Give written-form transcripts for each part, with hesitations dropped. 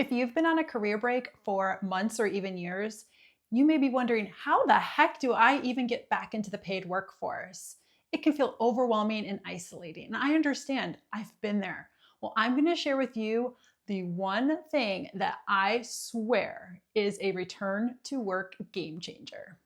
If you've been on a career break for months or even years, you may be wondering, how the heck do I even get back into the paid workforce? It can feel overwhelming and isolating. And I understand, I've been there. Well, I'm going to share with you the one thing that I swear is a return to work game changer.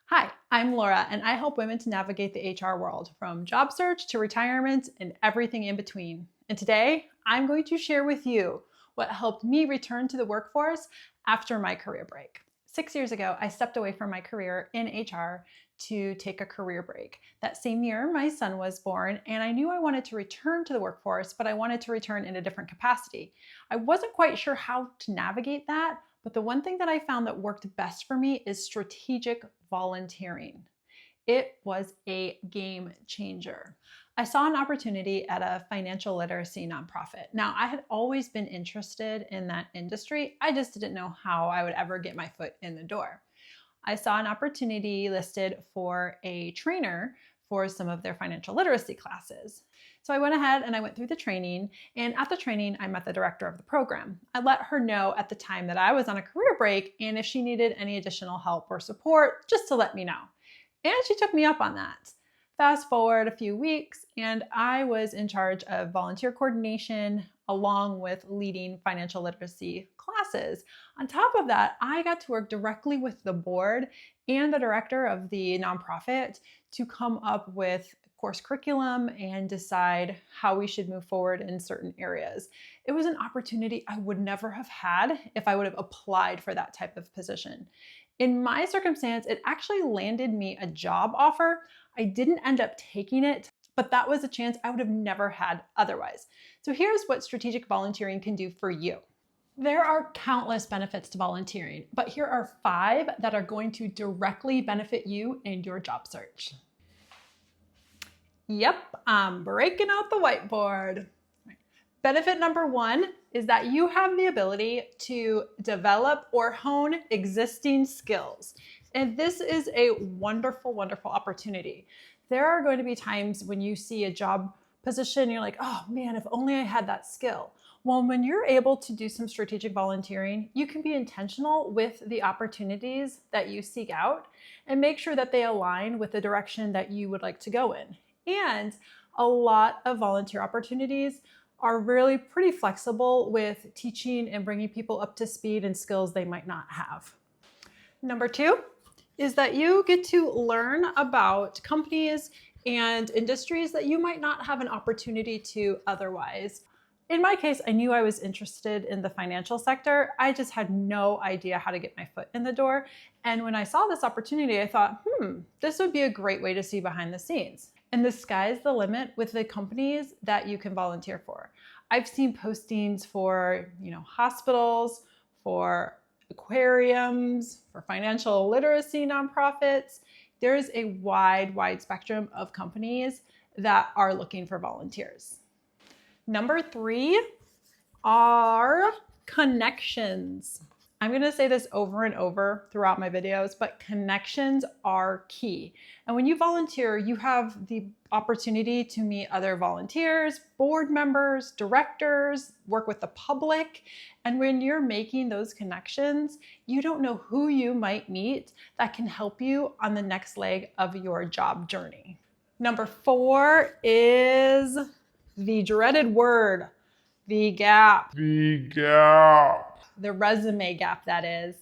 Hi, I'm Laura, and I help women to navigate the HR world from job search to retirement and everything in between. And today, I'm going to share with you what helped me return to the workforce after my career break. 6 years ago, I stepped away from my career in HR to take a career break. That same year, my son was born, and I knew I wanted to return to the workforce, but I wanted to return in a different capacity. I wasn't quite sure how to navigate that, but the one thing that I found that worked best for me is strategic volunteering. It was a game changer. I saw an opportunity at a financial literacy nonprofit. Now, I had always been interested in that industry. I just didn't know how I would ever get my foot in the door. I saw an opportunity listed for a trainer for some of their financial literacy classes. So I went ahead and I went through the training, and at the training, I met the director of the program. I let her know at the time that I was on a career break, and if she needed any additional help or support, just to let me know. And she took me up on that. Fast forward a few weeks, and I was in charge of volunteer coordination along with leading financial literacy classes. On top of that, I got to work directly with the board and the director of the nonprofit to come up with course curriculum and decide how we should move forward in certain areas. It was an opportunity I would never have had if I would have applied for that type of position. In my circumstance, it actually landed me a job offer. I didn't end up taking it, but that was a chance I would have never had otherwise. So here's what strategic volunteering can do for you. There are countless benefits to volunteering, but here are 5 that are going to directly benefit you in your job search. Yep, I'm breaking out the whiteboard. Benefit number 1 is that you have the ability to develop or hone existing skills. And this is a wonderful, wonderful opportunity. There are going to be times when you see a job position, and you're like, oh man, if only I had that skill. Well, when you're able to do some strategic volunteering, you can be intentional with the opportunities that you seek out and make sure that they align with the direction that you would like to go in. And a lot of volunteer opportunities are really pretty flexible with teaching and bringing people up to speed and skills they might not have. Number 2 is that you get to learn about companies and industries that you might not have an opportunity to otherwise. In my case, I knew I was interested in the financial sector. I just had no idea how to get my foot in the door. And when I saw this opportunity, I thought, this would be a great way to see behind the scenes. And the sky's the limit with the companies that you can volunteer for. I've seen postings for, hospitals, for aquariums, for financial literacy nonprofits. There's a wide spectrum of companies that are looking for volunteers. Number 3 are connections. I'm going to say this over and over throughout my videos, but connections are key. And when you volunteer, you have the opportunity to meet other volunteers, board members, directors, work with the public. And when you're making those connections, you don't know who you might meet that can help you on the next leg of your job journey. Number 4 is the dreaded word, the gap. The resume gap, that is.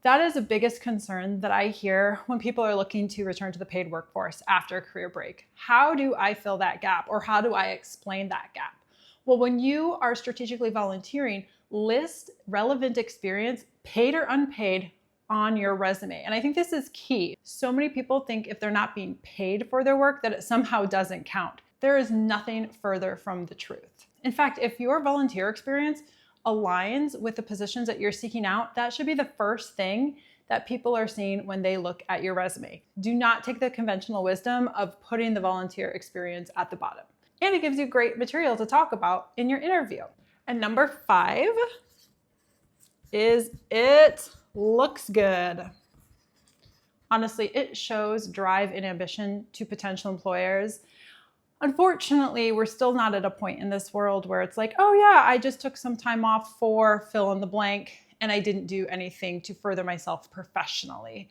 That is the biggest concern that I hear when people are looking to return to the paid workforce after a career break. How do I fill that gap, or how do I explain that gap? Well, when you are strategically volunteering, list relevant experience, paid or unpaid, on your resume. And I think this is key. So many people think if they're not being paid for their work, that it somehow doesn't count. There is nothing further from the truth. In fact, if your volunteer experience aligns with the positions that you're seeking out, that should be the first thing that people are seeing when they look at your resume. Do not take the conventional wisdom of putting the volunteer experience at the bottom. And it gives you great material to talk about in your interview. And number 5 is it looks good. Honestly, it shows drive and ambition to potential employers. Unfortunately, we're still not at a point in this world where it's like, oh yeah, I just took some time off for fill in the blank and I didn't do anything to further myself professionally.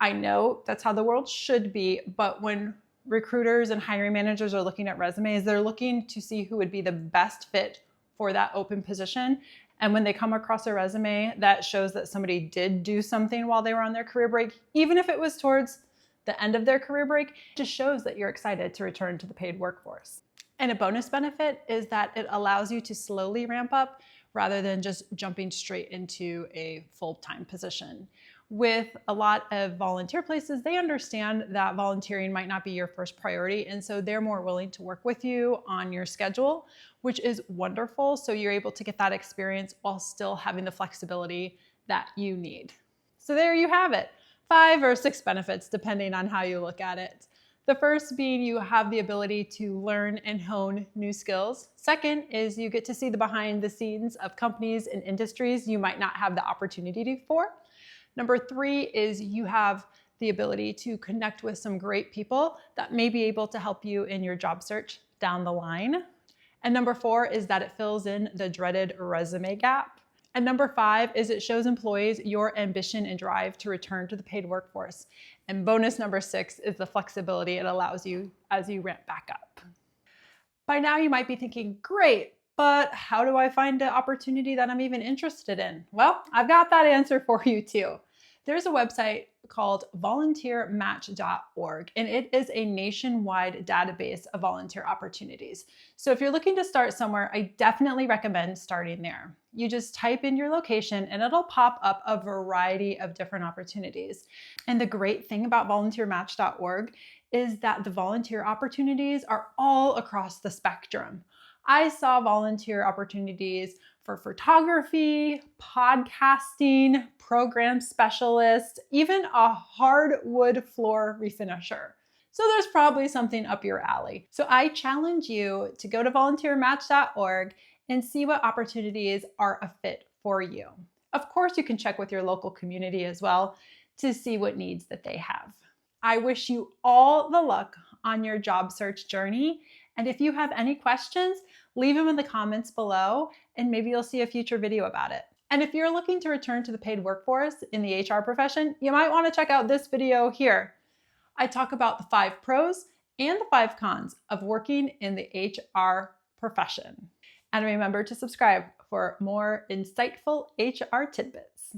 I know that's how the world should be, but when recruiters and hiring managers are looking at resumes, they're looking to see who would be the best fit for that open position. And when they come across a resume that shows that somebody did do something while they were on their career break, even if it was towards the end of their career break, it just shows that you're excited to return to the paid workforce. And a bonus benefit is that it allows you to slowly ramp up rather than just jumping straight into a full-time position. With a lot of volunteer places, they understand that volunteering might not be your first priority, and so they're more willing to work with you on your schedule, which is wonderful. So you're able to get that experience while still having the flexibility that you need. So there you have it. 5 or 6 benefits, depending on how you look at it. The first being you have the ability to learn and hone new skills. Second is you get to see the behind the scenes of companies and industries you might not have the opportunity for. Number 3 is you have the ability to connect with some great people that may be able to help you in your job search down the line. And number 4 is that it fills in the dreaded resume gap. And number 5 is it shows employees your ambition and drive to return to the paid workforce. And bonus number 6 is the flexibility it allows you as you ramp back up. By now you might be thinking, great, but how do I find an opportunity that I'm even interested in? Well, I've got that answer for you too. There's a website called volunteermatch.org, and it is a nationwide database of volunteer opportunities. So if you're looking to start somewhere, I definitely recommend starting there. You just type in your location and it'll pop up a variety of different opportunities. And the great thing about volunteermatch.org is that the volunteer opportunities are all across the spectrum. I saw volunteer opportunities for photography, podcasting, program specialist, even a hardwood floor refinisher. So there's probably something up your alley. So I challenge you to go to volunteermatch.org and see what opportunities are a fit for you. Of course, you can check with your local community as well to see what needs that they have. I wish you all the luck on your job search journey. And if you have any questions, leave them in the comments below and maybe you'll see a future video about it. And if you're looking to return to the paid workforce in the HR profession, you might want to check out this video here. I talk about the 5 pros and the 5 cons of working in the HR profession. And remember to subscribe for more insightful HR tidbits.